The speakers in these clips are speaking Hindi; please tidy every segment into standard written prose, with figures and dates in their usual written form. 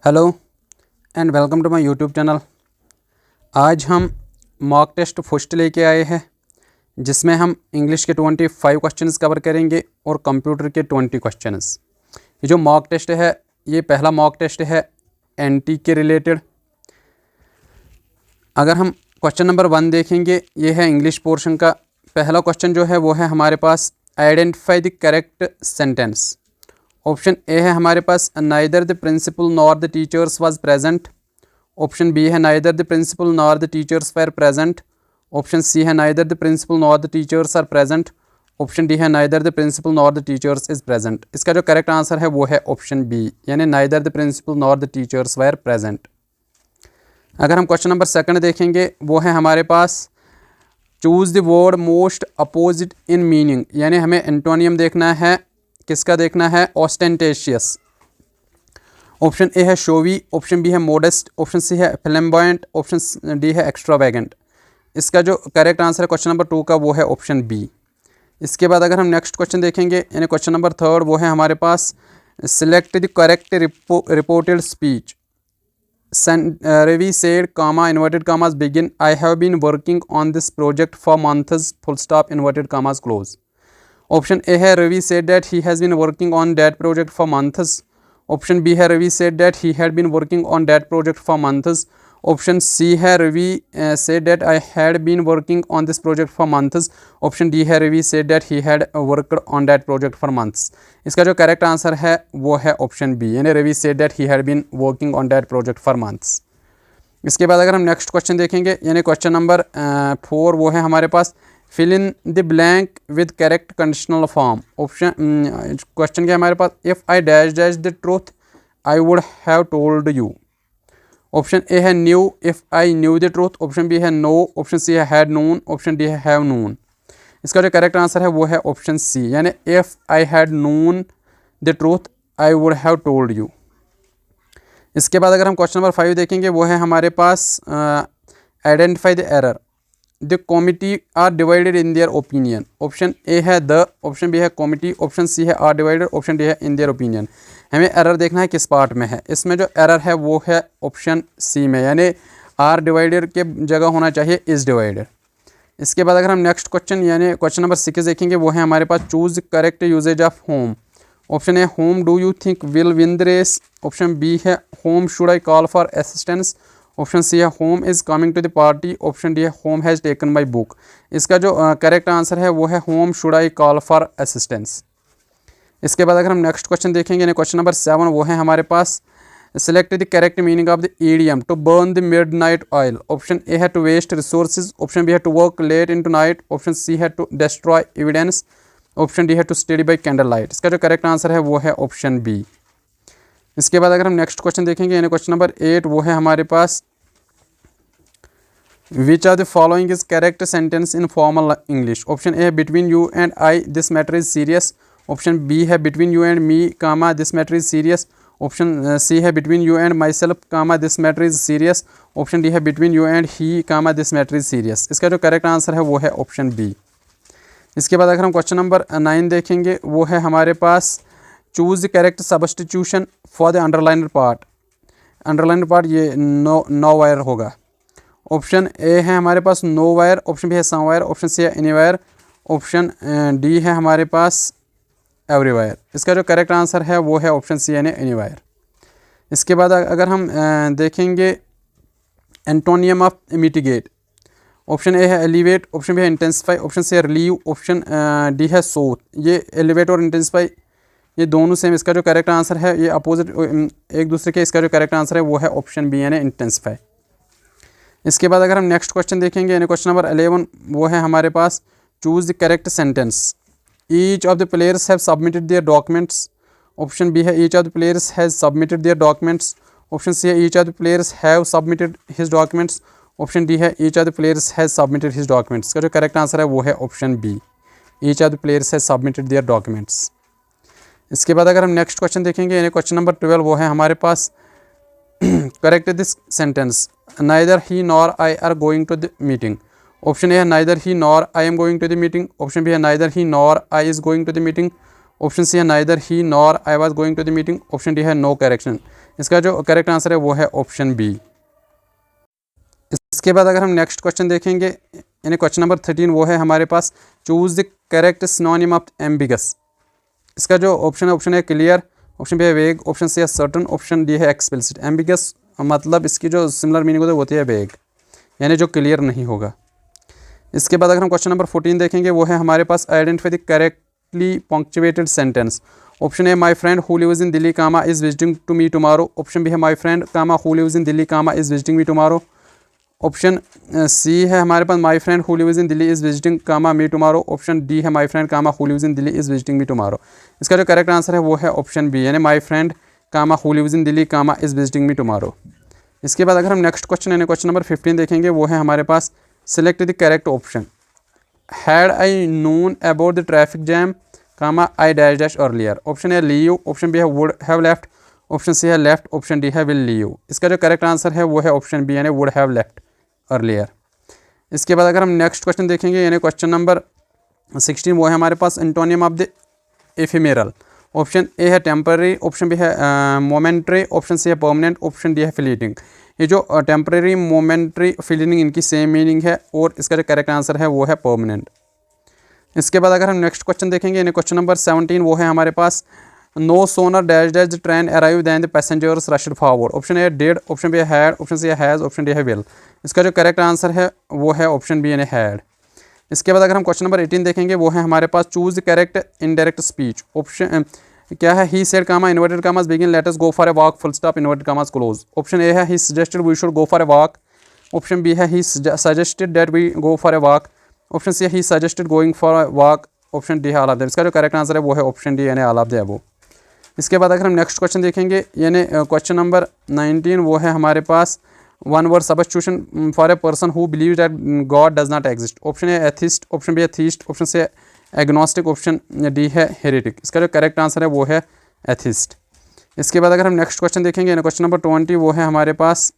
Hello and welcome to my YouTube channel. आज हम मॉक टेस्ट फर्स्ट लेके आए हैं जिसमें हम इंग्लिश के 25 क्वेश्चंस कवर करेंगे और कंप्यूटर के 20 क्वेश्चंस। ये जो मॉक टेस्ट है ये पहला मॉक टेस्ट है एनटी के रिलेटेड। अगर हम क्वेश्चन नंबर 1 देखेंगे, ये है इंग्लिश पोर्शन का। पहला क्वेश्चन जो है वो है हमारे पास identify the correct sentence. Option A है हमारे पास neither the principal nor the teachers was present. Option B है neither the principal nor the teachers were present. Option C है neither the principal nor the teachers are present. Option D है neither the principal nor the teachers is present. इसका जो करेक्ट आंसर है वो है ऑप्शन बी, यानी neither the principal nor the teachers were present. अगर हम क्वेश्चन नंबर 2 देखेंगे, वो है हमारे पास choose the word most opposite in meaning, यानी हमें एंटोनियम देखना है। किसका देखना है? ऑस्टेंटेशियस। ऑप्शन ए है शोवी, ऑप्शन बी है मोडेस्ट, ऑप्शन सी है फ्लैम्बॉयंट, ऑप्शन डी है एक्स्ट्रावैगेंट। इसका जो करेक्ट आंसर है क्वेश्चन नंबर 2 का वो है ऑप्शन बी। इसके बाद अगर हम नेक्स्ट क्वेश्चन देखेंगे, यानी क्वेश्चन नंबर 3, वो है हमारे पास select the correct reported speech. Ravi said, comma, inverted commas begin, I have been working on this project for months, full stop, inverted commas close. Option A है Ravi said that he has been working on that project for months. Option B है Ravi said that he had been working on that project for months. Option C है Ravi said that I had been working on this project for months. Option D है Ravi said that he had worked on that project for months. इसका जो करेक्ट आंसर है वो है ऑप्शन बी, यानी Ravi said that he had been working on that project for months. इसके बाद अगर हम नेक्स्ट क्वेश्चन देखेंगे, यानी क्वेश्चन नंबर 4, वो है हमारे पास fill in the blank with correct conditional form. Option question क्या हमारे पास? If I dash dash the truth I would have told you. Option A है knew, if I knew the truth. Option B है नो, ऑप्शन सी है हैड नोन, ऑप्शन डी है हैव नोन। इसका जो करेक्ट आंसर है वो है ऑप्शन सी, यानी if I had known the truth I would have told you. इसके बाद अगर हम क्वेश्चन नंबर 5 देखेंगे, वो है हमारे पास identify the error. The committee are divided in their opinion. Option A है द, ऑप्शन बी है कमिटी, ऑप्शन सी है आर डिवाइडेड, ऑप्शन डी है इन देयर ओपिनियन। हमें एरर देखना है किस पार्ट में है। इसमें जो एरर है वो है ऑप्शन सी में, यानी आर डिवाइडेड के जगह होना चाहिए इज डिवाइडेड। इसके बाद अगर हम नेक्स्ट क्वेश्चन यानी क्वेश्चन नंबर 6 देखेंगे, वो है हमारे पास choose correct usage of whom. Option A whom do you think will win the race. Option B है whom should I call for assistance. Option C है whom is coming to the party. Option D है whom has taken my book. इसका जो करेक्ट आंसर है वो है whom should I call for assistance. इसके बाद अगर हम नेक्स्ट क्वेश्चन देखेंगे, यानी क्वेश्चन नंबर 7, वो है हमारे पास select the correct meaning of the idiom to burn the midnight oil. Option A है to waste resources, option B है to work late into night, option C है to destroy evidence, option D है to study by candle light. इसका जो करेक्ट आंसर है वो है ऑप्शन बी। इसके बाद अगर हम नेक्स्ट क्वेश्चन देखेंगे, यानी क्वेश्चन नंबर 8, वो है हमारे पास which are the following is correct sentence in formal English. Option A है between you and I this matter is serious. Option B है between you and me comma this matter is serious. Option C है between you and myself comma this matter is serious. Option D है between you and he comma this matter is serious. इसका जो करेक्ट आंसर है वो है ऑप्शन बी। इसके बाद अगर हम क्वेश्चन नंबर 9 देखेंगे, वो है हमारे पास choose the correct substitution for the underlined part. Underlined part ये नो वायर होगा। ऑप्शन ए है हमारे पास नो वायर, ऑप्शन बी है सम वायर, ऑप्शन सी है एनी वायर, ऑप्शन डी है हमारे पास एवरी वायर। इसका जो करेक्ट आंसर है वो है ऑप्शन सी, यानी एनी वायर। इसके बाद अगर हम देखेंगे antonym of mitigate. Option A है एलिवेट, ऑप्शन बी है इंटेंसिफाई, ऑप्शन सी है रिलीव, ऑप्शन डी है सोथ। ये एलिवेट और इंटेंसिफाई ये दोनों सेम। इसका जो करेक्ट आंसर है ये अपोजिट एक दूसरे के। इसका जो करेक्ट आंसर है वो है ऑप्शन बी, यानी इंटेंसिफाई। इसके बाद अगर हम नेक्स्ट क्वेश्चन देखेंगे, यानी क्वेश्चन नंबर 11, वो है हमारे पास choose the correct sentence. Each of the players have submitted their documents. Option B है each of the players has submitted their documents. Option C है each of the players have submitted his documents. Option D है each of the players has submitted his documents. इसका जो करेक्ट आंसर है वो है option B, each of the players has submitted their documents. इसके बाद अगर हम नेक्स्ट क्वेश्चन देखेंगे, यानी क्वेश्चन नंबर 12, वो है हमारे पास correct this sentence. Neither he nor I are going to the meeting. Option A है neither he nor I am going to the meeting. Option B है neither he nor I is going to the meeting. Option C है neither he nor I was going to the meeting, option D है नो करेक्शन। इसका जो करेक्ट आंसर है वो है ऑप्शन बी। इसके बाद अगर हम नेक्स्ट क्वेश्चन देखेंगे यानी क्वेश्चन नंबर 13, वो है हमारे पास choose the correct synonym of ambiguous. इसका जो ऑप्शन है क्लियर, ऑप्शन बी है वेग, ऑप्शन सी है सर्टन, ऑप्शन डी है एक्सप्लिसिट। एम्बिगस मतलब इसकी जो सिमिलर मीनिंग होती है वेग, यानी जो क्लियर नहीं होगा। इसके बाद अगर हम क्वेश्चन नंबर 14 देखेंगे, वो है हमारे पास identify the correctly punctuated sentence. Option A my friend who lives in Delhi comma is visiting to me tomorrow, option B है my friend comma who lives in Delhi comma is visiting me tomorrow, option C है हमारे पास my friend who lives in Delhi is visiting comma me tomorrow, option D है my friend comma who lives in Delhi is visiting me tomorrow. इसका जो करेक्ट आंसर है वो है ऑप्शन बी, यानी my friend comma who lives in Delhi comma is visiting me tomorrow. इसके बाद अगर हम नेक्स्ट क्वेश्चन यानी क्वेश्चन नंबर 15 देखेंगे, वो है हमारे पास select the correct option. Had I known about the traffic jam comma I dash dash earlier, option A leave, option B है would have left, option C है लेफ्ट, ऑप्शन डी है विल लीव। इसका जो करेक्ट आंसर है वो है ऑप्शन बी, यानी वुड हैव लेफ्ट अर्लियर। इसके बाद अगर हम नेक्स्ट क्वेश्चन देखेंगे यानी क्वेश्चन नंबर 16, वो है हमारे पास antonym of the ephemeral. Option A है टेम्पररी, ऑप्शन बी है मोमेंट्री, ऑप्शन सी है परमानेंट, ऑप्शन डी है फ्लीटिंग। ये जो टेम्पररी मोमेंट्री फ्लीटिंग इनकी सेम मीनिंग है और इसका जो करेक्ट आंसर है वो है परमानेंट। इसके बाद अगर हम नेक्स्ट क्वेश्चन देखेंगे यानी क्वेश्चन नंबर 17, वो है हमारे पास no sooner dash dash the train arrive than the passengers rushed forward, option A did, option B had, option C has, option D है विल। इसका जो करेक्ट आंसर है वो है ऑप्शन बी, यानी हैड। इसके बाद अगर हम क्वेश्चन नंबर 18 देखेंगे, वो है हमारे पास choose the correct indirect speech. Option क्या है, he said comma inverted commas begin let us go for a walk full stop inverted commas close, option A है he suggested we should go for a walk, option B है he suggested that we go for a walk, option C है he suggested going for a walk, option D है ऑल ऑफ दैट। इसका जो करेक्ट आंसर है वो है ऑप्शन डी, यानी ऑल ऑफ द अबव। इसके बाद अगर हम नेक्स्ट क्वेश्चन देखेंगे यानी क्वेश्चन नंबर 19, वो है हमारे पास one word substitution for a person who believe that God does not exist, option A atheist, option B है theist, option C agnostic, option D है हेरेटिक। इसका जो करेक्ट आंसर है वो है एथिस्ट। इसके बाद अगर हम नेक्स्ट क्वेश्चन देखेंगे यानी क्वेश्चन नंबर 20, वो है हमारे पास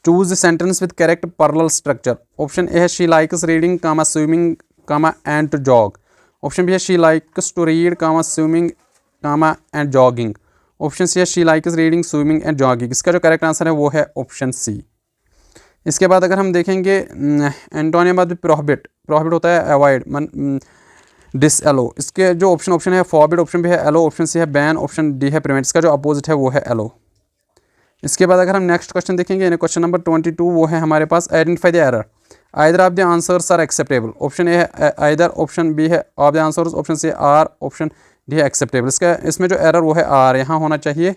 choose sentence with correct parallel structure. Option A है she likes reading comma swimming comma and to jog, option B है she likes to read comma swimming comma and jogging, option C है she likes reading swimming and jogging. इसका जो करेक्ट आंसर है वो है ऑप्शन सी। इसके बाद अगर हम देखेंगे antonym of the prohibit, prohibit होता है अवॉइड डिसएलो। इसके जो ऑप्शन है फॉरबिड, ऑप्शन बी है एलो, ऑप्शन सी है बैन, ऑप्शन डी है प्रिवेंट। इसका जो अपोजिट है वो है एलो। इसके बाद अगर हम नेक्स्ट क्वेश्चन देखेंगे यानी क्वेश्चन नंबर 22, वो है हमारे पास identify the error. Either of the answers are acceptable, option A है आइदर, ऑप्शन बी है of the answers, option C are, option D है एक्सेप्टेबल। इसमें जो एरर वो है आर, यहाँ होना चाहिए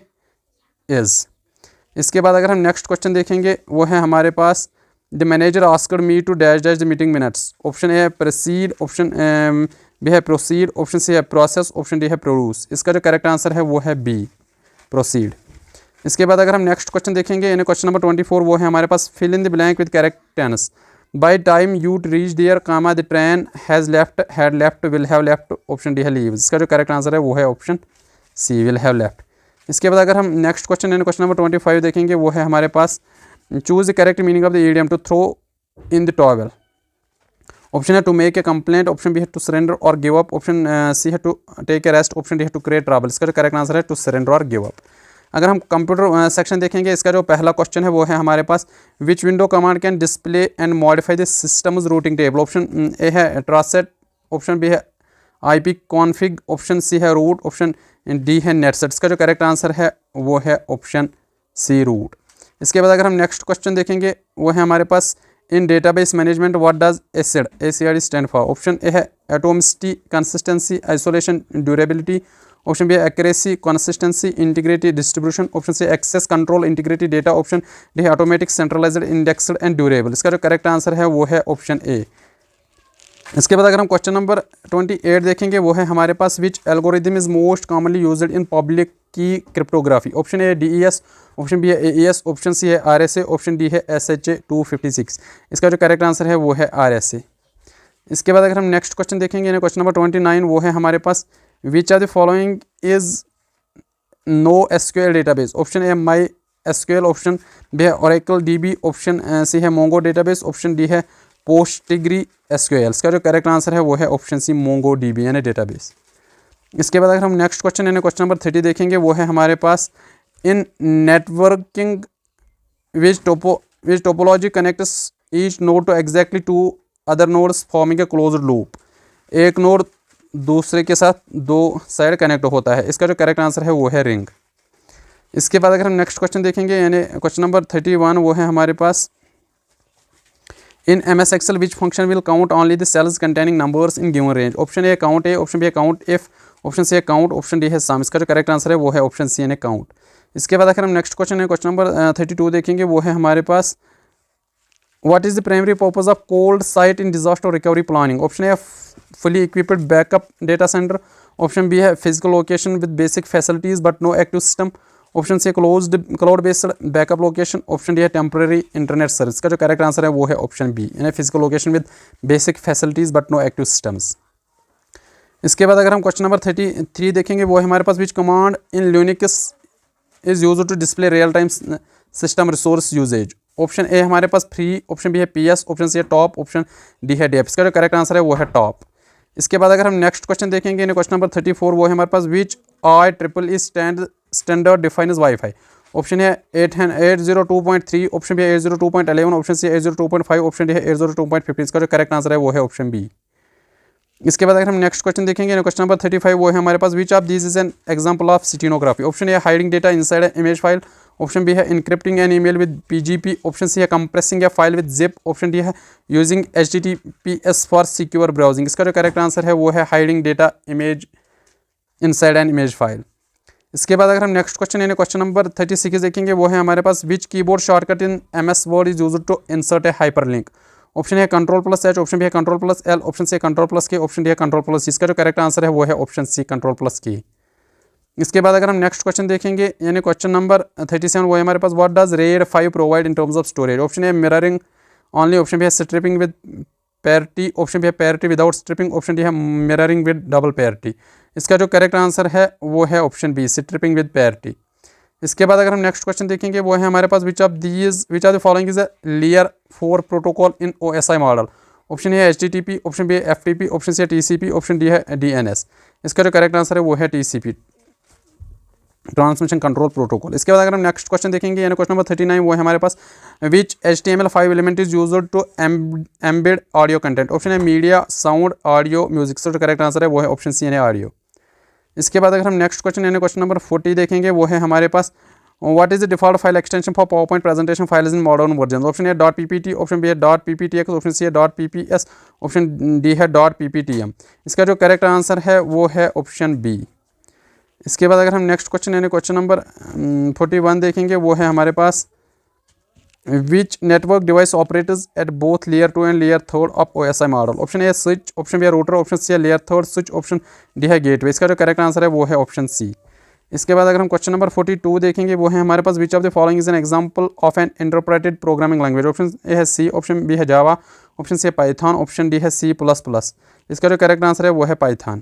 इज। इसके बाद अगर हम नेक्स्ट क्वेश्चन देखेंगे, वो है हमारे पास the manager asked me to dash dash the meeting minutes, option A है प्रोसीड, ऑप्शन बी है प्रोसीड, ऑप्शन सी है प्रोसेस, ऑप्शन डी है प्रोड्यूस। इसका जो करेक्ट आंसर है वो है बी, प्रोसीड। इसके बाद अगर हम नेक्स्ट क्वेश्चन देखेंगे यानी क्वेश्चन नंबर 24, वो है हमारे पास fill in the blank with correct tense. By time you reach there comma the train has left, had left, will have left, option D है लीव। इसका जो करेक्ट आंसर है वो है option C, will have left. इसके बाद अगर हम नेक्स्ट क्वेश्चन यानी क्वेश्चन नंबर 25 देखेंगे, वो है हमारे पास choose the correct meaning of the idiom to throw in the towel. Option है to make a complaint, option B है टू सरेंडर और गिव अप, ऑप्शन सी है to take a rest, option D है टू क्रिएट ट्रबल। इसका जो करेक्ट आंसर है टू सरेंडर और गिव अप। अगर हम कंप्यूटर सेक्शन देखेंगे, इसका जो पहला क्वेश्चन है वो है हमारे पास which window command can display and modify the systems routing table. Option A है ट्रासेट, ऑप्शन बी है IP कॉन्फिग, ऑप्शन सी है रूट, ऑप्शन डी है नेटसेट। इसका जो करेक्ट आंसर है वो है ऑप्शन सी, रूट। इसके बाद अगर हम नेक्स्ट क्वेश्चन देखेंगे, वो है हमारे पास in database management what does ACID stand for. Option A है atomicity, consistency, isolation, durability, option B है accuracy, consistency, integrity, distribution, option C access control, integrity, data, option D है automatic, centralised, indexed and durable. इसका जो करेक्ट आंसर है वो है ऑप्शन ए। इसके बाद अगर हम क्वेश्चन नंबर 28 देखेंगे, वो है हमारे पास which algorithm is most commonly used in public key cryptography. Option A DES, option B है AES, ऑप्शन सी है RSA, ऑप्शन डी है SHA 256। इसका जो करेक्ट आंसर है वो है RSA। इसके बाद अगर हम नेक्स्ट क्वेश्चन देखेंगे यानी क्वेश्चन नंबर 29, वो है हमारे पास which are the following is no SQL database. Option A my SQL, option B है Oracle DB, ऑप्शन सी है मोंगो डेटाबेस, ऑप्शन डी है पोस्टिग्री SQL। इसका जो करेक्ट आंसर है वो है ऑप्शन सी, मोंगो DB यानी डेटाबेस। इसके बाद अगर हम नेक्स्ट क्वेश्चन यानी क्वेश्चन नंबर 30 देखेंगे, वो है हमारे पास in networking which topology connects each node to exactly two other nodes forming a closed loop. एक नोड दूसरे के साथ दो साइड कनेक्ट होता है। इसका जो करेक्ट आंसर है वो है रिंग। इसके बाद अगर हम नेक्स्ट क्वेश्चन देखेंगे यानी क्वेश्चन नंबर 31, वो है हमारे पास in MS Excel which function will count only the cells containing numbers in given range. Option A count A, option B count if, option C count, option D है सम। इसका जो करेक्ट आंसर है वो है ऑप्शन सी यानी काउंट। इसके बाद अगर हम नेक्स्ट क्वेश्चन है क्वेश्चन नंबर 32 देखेंगे, वो है हमारे पास what is the primary purpose of cold site in disaster recovery planning. Option A fully equipped backup data centre, option B है physical location with basic facilities but no active system, option C closed cloud based backup location, option D है टेम्परेरी इंटरनेट सर्विस। का जो करेक्ट आंसर है वो है ऑप्शन बी यानी physical location with basic facilities but no active systems. इसके बाद अगर हम क्वेश्चन नंबर 33 देखेंगे, वो है हमारे पास which command in Linux is used to display real time system resource usage. Option A हमारे पास फ्री, ऑप्शन बी है PS, ऑप्शन सी है टॉप, ऑप्शन डी है डेप। इसका जो करेक्ट आंसर है वो है टॉप। इसके बाद अगर हम नेक्स्ट क्वेश्चन देखेंगे क्वेश्चन नंबर 34, वो है हमारे पास विच IEEE standard defines wifi. Option है 802.3, ऑप्शन बी है 802.11, ऑप्शन सी है 802.5, ऑप्शन डी है 802.15। इसका जो करेक्ट आंसर है वो है ऑप्शन बी। इसके बाद अगर हम नेक्स्ट क्वेश्चन देखेंगे क्वेश्चन नंबर 35, वो है हमारे पास which of this is an example of stenography. Option A hiding data inside a image file, option B है encrypting an email with PGP, option C है compressing a file with zip, option D है using HTTPS for secure browsing. इसका जो करेक्ट आंसर है वो है hiding data image inside an image file. इसके बाद अगर हम नेक्स्ट क्वेश्चन यानी क्वेश्चन नंबर 36 देखेंगे, वो है हमारे पास which keyboard shortcut in MS Word is used to insert a hyperlink. Option है Ctrl+H, ऑप्शन भी है Ctrl+L, option C Ctrl+K, option D है Ctrl+C। इसका जो करेक्ट आंसर है वो है ऑप्शन सी Ctrl+K। इसके बाद अगर हम नेक्स्ट क्वेश्चन देखेंगे यानी क्वेश्चन नंबर 37, वो है हमारे पास what does RAID 5 provide in terms of storage. Option है मिररिंग ओनली, ऑप्शन भी है striping with parity, option B है parity without striping, option D है मिररिंग विद डबल पैरिटी। इसका जो करेक्ट आंसर है वो है option B striping with parity. इसके बाद अगर हम नेक्स्ट क्वेश्चन देखेंगे, वो है हमारे पास which of the following is a layer 4 protocol in OSI model. Option है HTTP, ऑप्शन बी है FTP, ऑप्शन सी है TCP, ऑप्शन डी है DNS। इसका जो करेक्ट आंसर है वो है TCP ट्रांसमिशन कंट्रोल प्रोटोकॉल। इसके बाद अगर हम नेक्स्ट क्वेश्चन देखेंगे यानी क्वेश्चन नंबर 39, वो है हमारे पास which HTML5 element is used to embed audio content. Option है मीडिया, साउंड, ऑडियो, म्यूजिक। इसका जो करेक्ट आंसर है वो है ऑप्शन सी यानी ऑडियो। इसके बाद अगर हम नेक्स्ट क्वेश्चन यानी क्वेश्चन नंबर 40 देखेंगे, वो है हमारे पास what is the default file extension for PowerPoint presentation files in modern version. Option है .ppt, ऑप्शन बी है .pptx, ऑप्शन सी है .pps, ऑप्शन डी है .pptm। इसका जो करेक्ट आंसर है वो है ऑप्शन बी। इसके बाद अगर हम नेक्स्ट क्वेश्चन यानी क्वेश्चन नंबर 41 देखेंगे, वो है हमारे पास which network device operates at both layer 2 and layer 3 of OSI model. Option A switch, option B है रूटर, ऑप्शन सी है लेयर 3 स्विच, ऑप्शन डी है गेटवे। इसका जो करेक्ट आंसर है वो है ऑप्शन सी। इसके बाद अगर हम क्वेश्चन नंबर 42 देखेंगे, वो है हमारे पास which of the following is an example of an interpreted programming language. Option A है सी, ऑप्शन बी है जावा, ऑप्शन सी है पाइथन, ऑप्शन डी है C++। इसका जो करेक्ट आंसर है वो है पाइथन।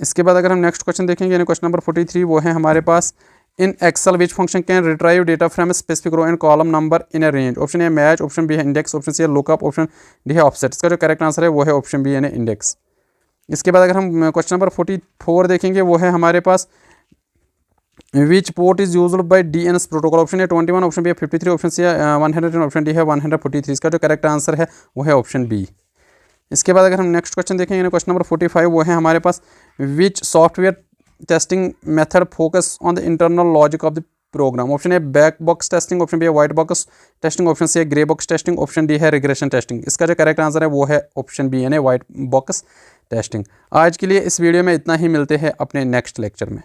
इसके बाद अगर हम नेक्स्ट क्वेश्चन देखेंगे यानी क्वेश्चन नंबर 43, वो है हमारे पास in Excel which function can retrieve data from specific row and column number in a range. Option A match, option B है इंडेक्स, ऑप्शन सी है लुकअप, ऑप्शन डी है ऑफसेट। इसका जो करेक्ट आंसर है वो है ऑप्शन बी यानी इंडेक्स। इसके बाद अगर हम क्वेश्चन नंबर 44 देखेंगे, वो है हमारे पास which port is used by DNS protocol. Option A 21, option B है 53, ऑप्शन सी है 100, ऑप्शन डी है 143। इसका जो करेक्ट आंसर है वो है ऑप्शन बी। इसके बाद अगर हम नेक्स्ट क्वेश्चन देखेंगे क्वेश्चन नंबर 45, वो है हमारे पास which software testing method focus on the internal logic of the program. Option A back box testing, option B है white box testing, option C है grey box testing, option D है रिग्रेशन टेस्टिंग। इसका जो करेक्ट आंसर है वो है ऑप्शन बी यानी वाइट बॉक्स टेस्टिंग। आज के लिए इस वीडियो में इतना ही, मिलते हैं अपने नेक्स्ट लेक्चर में।